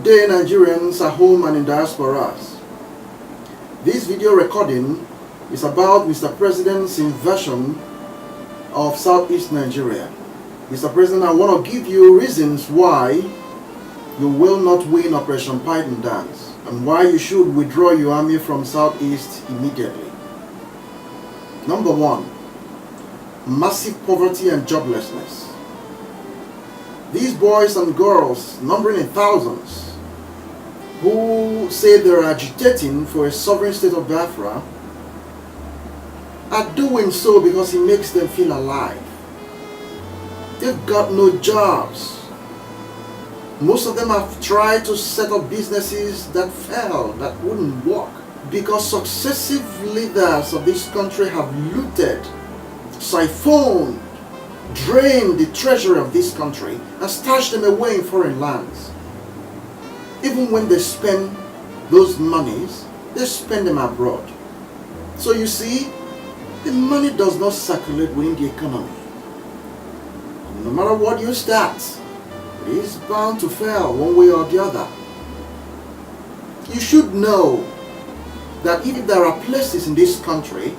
day, Nigerians at home and in diasporas. This video recording is about Mr. President's invasion of Southeast Nigeria. Mr. President, I want to give you reasons why you will not win Operation Python Dance and why you should withdraw your army from Southeast immediately. Number one, massive poverty and joblessness. These boys and girls, numbering in thousands, who say they're agitating for a sovereign state of Biafra, are doing so because it makes them feel alive. They've got no jobs. Most of them have tried to set up businesses that fell, that wouldn't work, because successive leaders of this country have looted, siphoned, drained the treasury of this country and stashed them away in foreign lands. Even when they spend those monies, they spend them abroad. So you see, the money does not circulate within the economy. No matter what you start, it is bound to fail one way or the other. You should know that if there are places in this country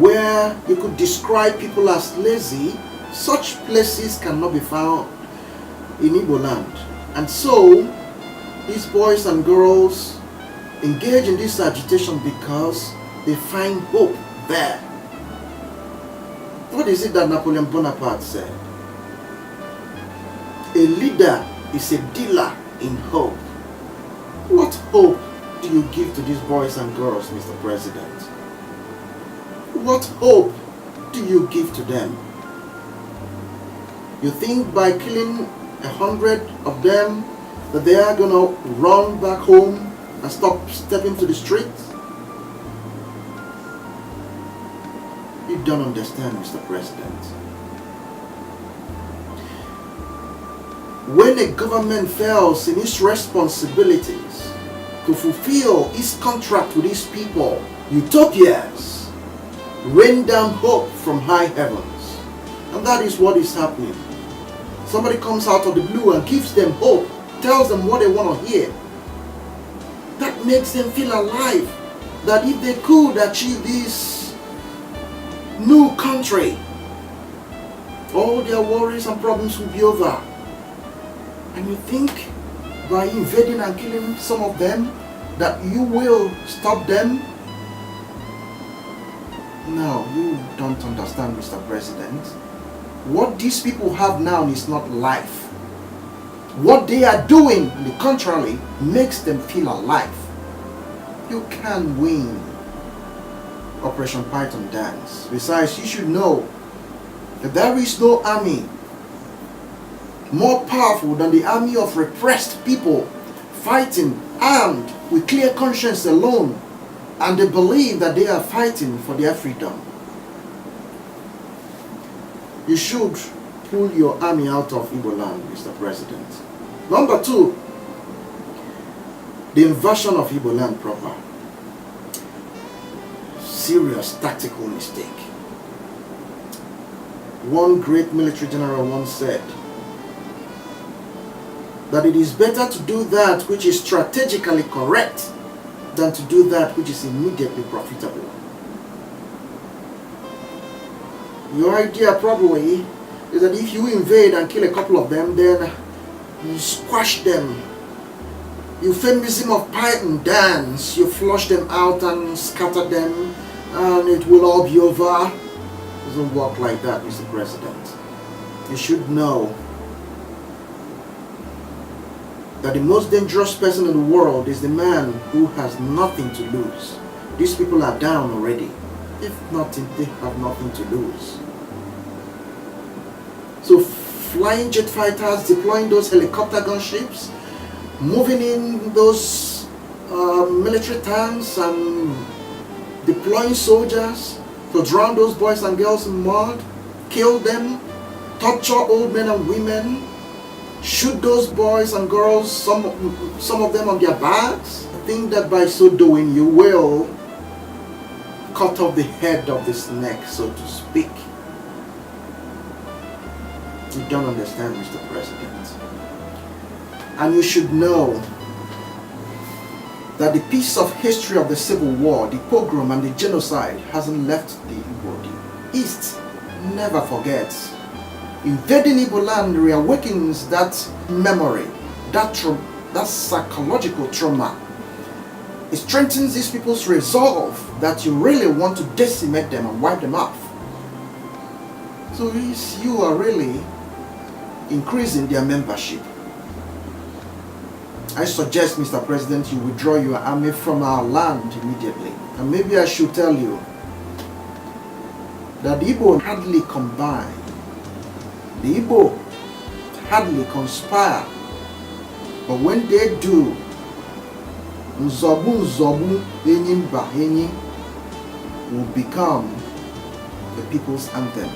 where you could describe people as lazy, such places cannot be found in Igboland. And so, these boys and girls engage in this agitation because they find hope there. What is it that Napoleon Bonaparte said? A leader is a dealer in hope. What hope do you give to these boys and girls, Mr. President? What hope do you give to them? You think by killing 100 of them that they are going to run back home and stop stepping to the streets? You don't understand, Mr. President. When a government fails in its responsibilities to fulfill its contract with its people, utopias rain down hope from high heavens. And that is what is happening. Somebody comes out of the blue and gives them hope, tells them what they want to hear. That makes them feel alive, that if they could achieve this new country, all their worries and problems will be over. And you think by invading and killing some of them that you will stop them? No, you don't understand, Mr. President. What these people have now is not life. What they are doing, on the contrary, makes them feel alive. You can't win Operation Python Dance. Besides, you should know that there is no army more powerful than the army of repressed people fighting armed with clear conscience alone, and they believe that they are fighting for their freedom. You should pull your army out of Igboland, Mr. President. Number two, the invasion of Igboland proper. Serious tactical mistake. One great military general once said that it is better to do that which is strategically correct than to do that which is immediately profitable. Your idea probably is that if you invade and kill a couple of them, then you squash them. Euphemism of Python Dance, you flush them out and scatter them and it will all be over. It doesn't work like that, Mr. President. You should know that the most dangerous person in the world is the man who has nothing to lose. These people are down already. If nothing, they have nothing to lose. So flying jet fighters, deploying those helicopter gunships, moving in those military tanks and deploying soldiers to drown those boys and girls in mud, kill them, torture old men and women, shoot those boys and girls, some of them on their backs. I think that by so doing you will cut off the head of the snake, so to speak. You don't understand, Mr. President. And you should know that the piece of history of the Civil War, the pogrom and the genocide hasn't left the Igbo. The East never forgets. Invading Igboland reawakens that memory, that psychological trauma. It strengthens these people's resolve that you really want to decimate them and wipe them off. So you are really increasing their membership. I suggest, Mr. President, you withdraw your army from our land immediately. And maybe I should tell you that the Igbo hardly combine. The Igbo hardly conspire. But when they do, Nzobu Nzobu Enyi Mba Enyi will become the people's anthem.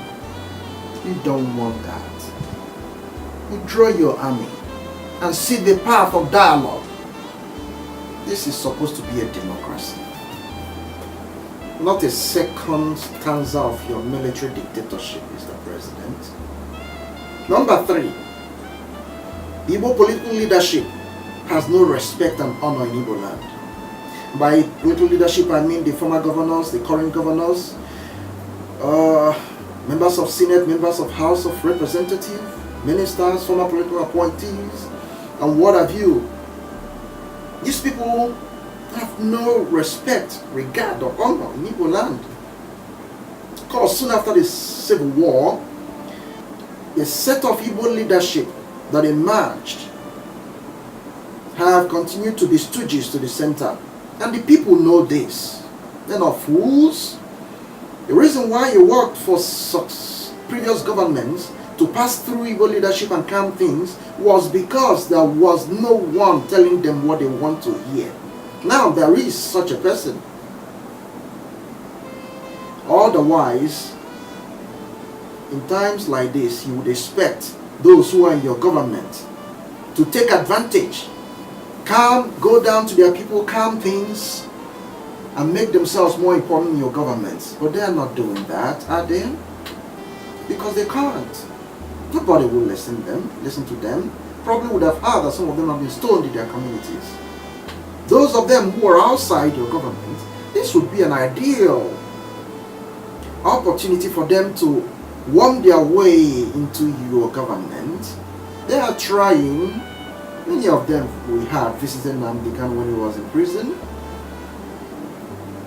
You don't want that. Withdraw your army and see the path of dialogue. This is supposed to be a democracy, not a second stanza of your military dictatorship, Mr. President. Number 3, Igbo political leadership has no respect and honor in Igbo land. By political leadership, I mean the former governors, the current governors, members of Senate, members of House of Representatives, ministers, former political appointees, and what have you. These people have no respect, regard, or honor in Igbo land. Of course, soon after the Civil War, a set of Igbo leadership that emerged have continued to be stooges to the center. And the people know this. They're not fools. The reason why you worked for previous governments to pass through Igbo leadership and calm things was because there was no one telling them what they want to hear. Now there is such a person. Otherwise, in times like this, you would expect those who are in your government to take advantage, go down to their people, calm things, and make themselves more important in your government. But they are not doing that, are they? Because they can't. Nobody will listen to them. Probably would have heard that some of them have been stoned in their communities. Those of them who are outside your government, this would be an ideal opportunity for them to worm their way into your government. They are trying. Many of them we had visited Nnamdi Kanu when he was in prison.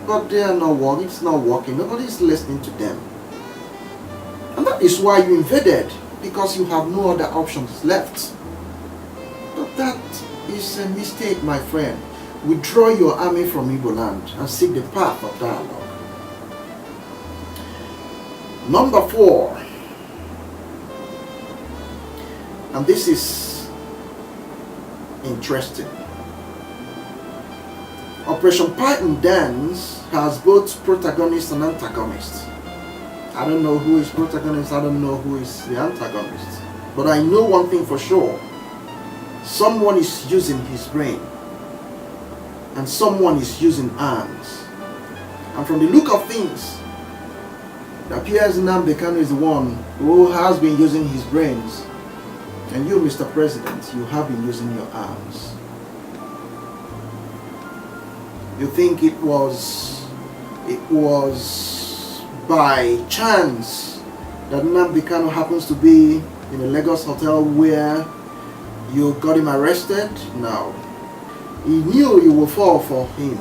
But they are not working. It's not working. Nobody is listening to them. And that is why you invaded, because you have no other options left. But that is a mistake, my friend. Withdraw your army from Igbo land and seek the path of dialogue. Number 4, and this is interesting. Operation Python Dance has both protagonists and antagonists. I don't know who is protagonist, I don't know who is the antagonist. But I know one thing for sure. Someone is using his brain and someone is using arms. And from the look of things, it appears Nnamdi Kanu is the one who has been using his brains. And you, Mr. President, you have been using your arms. You think it was by chance that Nnamdi Kanu happens to be in a Lagos hotel where you got him arrested? No. He knew you would fall for him.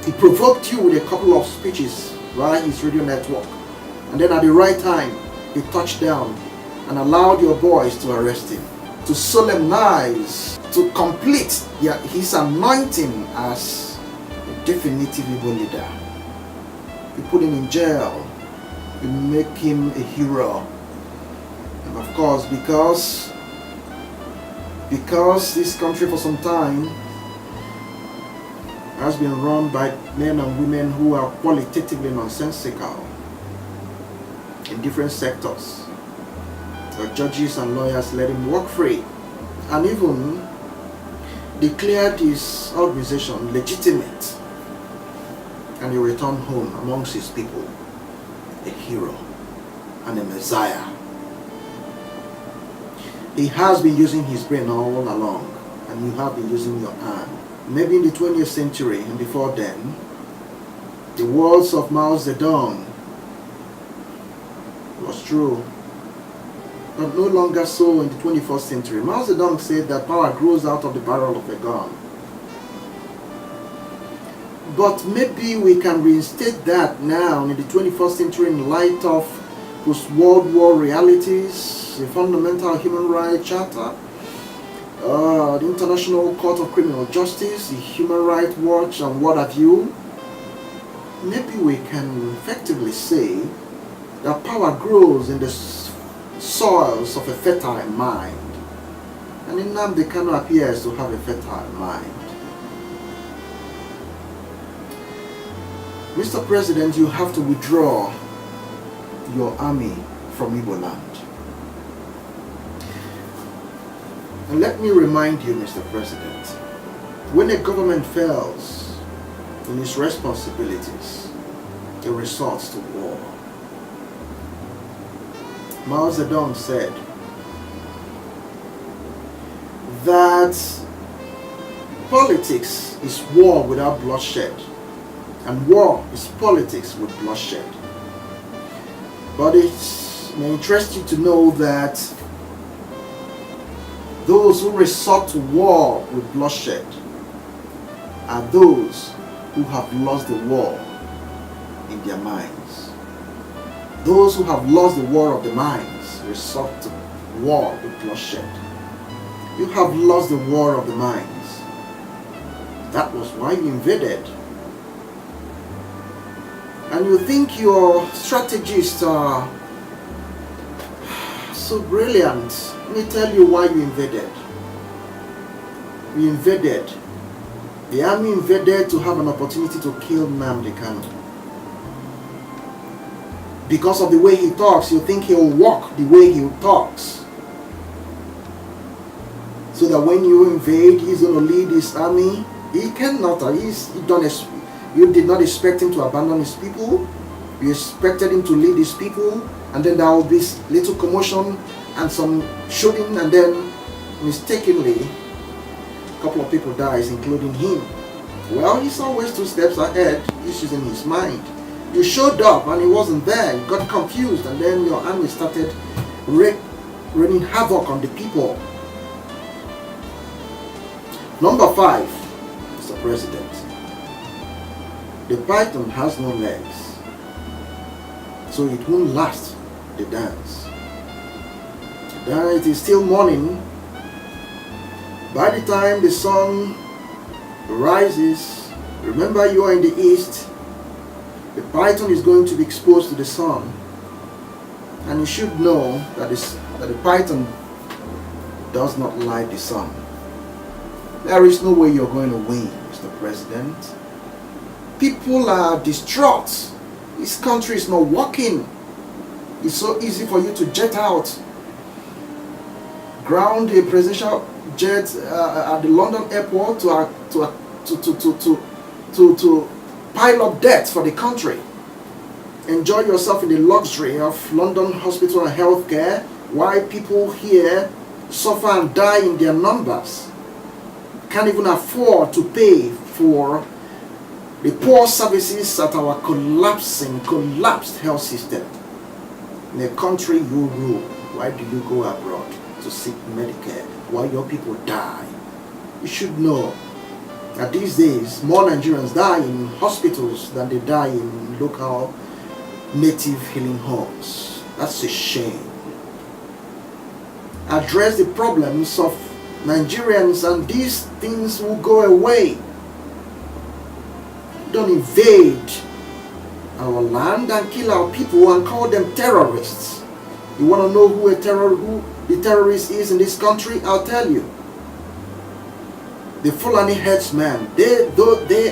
He provoked you with a couple of speeches via his radio network. And then at the right time, he touched down and allowed your boys to arrest him, to solemnize, to complete his anointing as a definitive Igbo leader. You put him in jail, you make him a hero. And of course, because this country for some time has been run by men and women who are qualitatively nonsensical in different sectors. The judges and lawyers let him walk free and even declared his organization legitimate, and he returned home amongst his people, a hero and a messiah. He has been using his brain all along, and you have been using your hand. Maybe in the 20th century and before then, the words of Mao Zedong was true, but no longer so in the 21st century. Mao Zedong said that power grows out of the barrel of a gun. But maybe we can reinstate that now in the 21st century in light of post-World War realities, the Fundamental Human Rights Charter, the International Court of Criminal Justice, the Human Rights Watch, and what have you. Maybe we can effectively say that power grows in the soils of a fertile mind. And Nnamdi Kanu appears to have a fertile mind. Mr. President, you have to withdraw your army from Igboland. And let me remind you, Mr. President, when a government fails in its responsibilities, it resorts to war. Mao Zedong said that politics is war without bloodshed, and war is politics with bloodshed. But it may interest you to know that those who resort to war with bloodshed are those who have lost the war in their minds. Those who have lost the war of the minds resort to war with bloodshed. You have lost the war of the minds. That was why you invaded. And you think your strategists are so brilliant. Let me tell you why you invaded. We invaded. The army invaded to have an opportunity to kill Nnamdi Kanu. Because of the way he talks, you think he'll walk the way he talks. So that when you invade, he's going to lead his army. He cannot. You did not expect him to abandon his people. You expected him to lead his people. And then there will be little commotion and some shooting. And then mistakenly, a couple of people dies, including him. Well, he's always 2 steps ahead. He's using his mind. You showed up and he wasn't there. You got confused, and then your army started raining havoc on the people. Number 5, Mr. President. The python has no legs, so it won't last the dance. Then it is still morning. By the time the sun rises, remember you are in the east, the python is going to be exposed to the sun, and you should know that the python does not like the sun. There is no way you're going to win, Mr. President. People are distraught. This country is not working. It's so easy for you to jet out, ground a presidential jet at the London airport to pile up debt for the country. Enjoy yourself in the luxury of London hospital and healthcare, while people here suffer and die in their numbers. Can't even afford to pay for the poor services at our collapsed health system. In a country you rule, why do you go abroad to seek Medicare while your people die? You should know that these days more Nigerians die in hospitals than they die in local native healing homes. That's a shame. Address the problems of Nigerians and these things will go away. Don't invade our land and kill our people and call them terrorists. You want to know who the terrorist is in this country? I'll tell you. The Fulani headsmen, they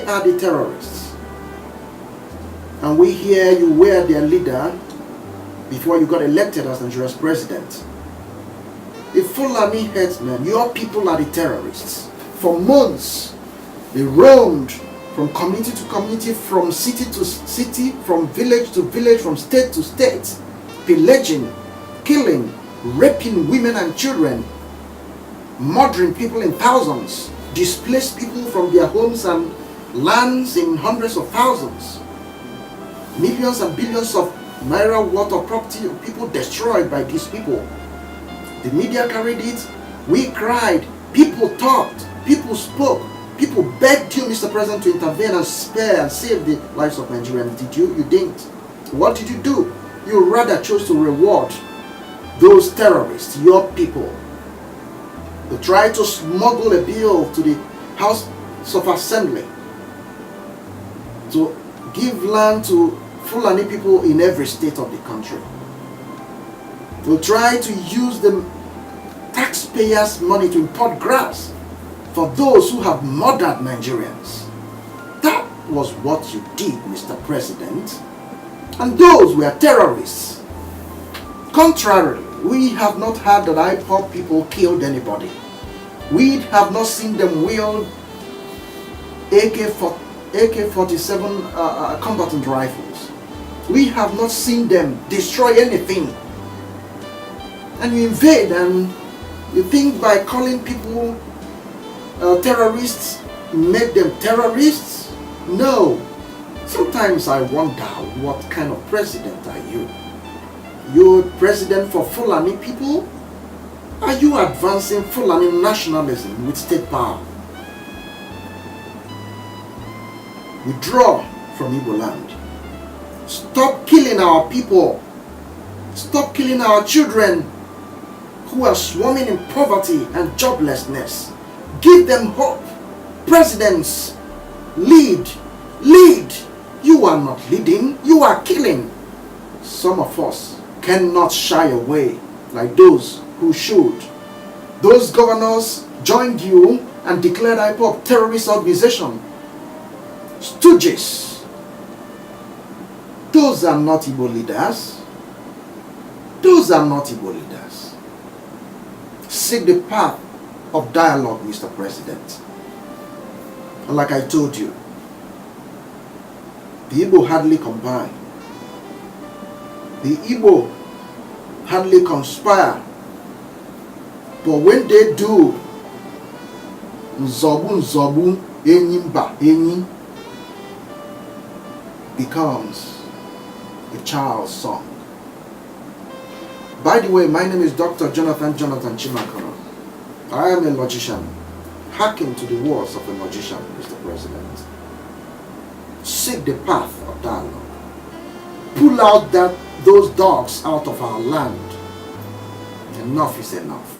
are the terrorists. And we hear you were their leader before you got elected as Nigeria's president. The Fulani headsmen, your people are the terrorists. For months, they roamed from community to community, from city to city, from village to village, from state to state, pillaging, killing, raping women and children, murdering people in thousands, displaced people from their homes and lands in hundreds of thousands, millions and billions of naira worth of property of people destroyed by these people. The media carried it, we cried, people talked, people spoke, people begged you, Mr. President, to intervene and spare and save the lives of Nigerians. Did you? You didn't. What did you do? You rather chose to reward those terrorists, your people. You tried to smuggle a bill to the House of Assembly to give land to Fulani people in every state of the country. You tried to use the taxpayers' money to import grass for those who have murdered Nigerians. That was what you did, Mr. President. And those were terrorists. Contrarily, we have not heard that IPOB people killed anybody. We have not seen them wield AK-47 combatant rifles. We have not seen them destroy anything. And you invade, and you think by calling people terrorists, make them terrorists? No. Sometimes I wonder, what kind of president are you? You're president for Fulani people? Are you advancing Fulani nationalism with state power? Withdraw from Igboland. Stop killing our people. Stop killing our children who are swarming in poverty and joblessness. Give them hope. Presidents, lead. Lead. You are not leading, you are killing. Some of us cannot shy away like those who should. Those governors joined you and declared IPOB terrorist organization. Stooges. Those are not Igbo leaders. Those are not Igbo leaders. Seek the path of dialogue, Mr. President. And like I told you, the Igbo hardly combine. The Igbo hardly conspire. But when they do, Nzobu Nzobu Enyimba Enyi becomes a child's song. By the way, my name is Dr. Jonathan Chimakonam. I am a logician. Hearken to the words of a logician, Mr. President. Seek the path of dialogue. Pull out those dogs out of our land. Enough is enough.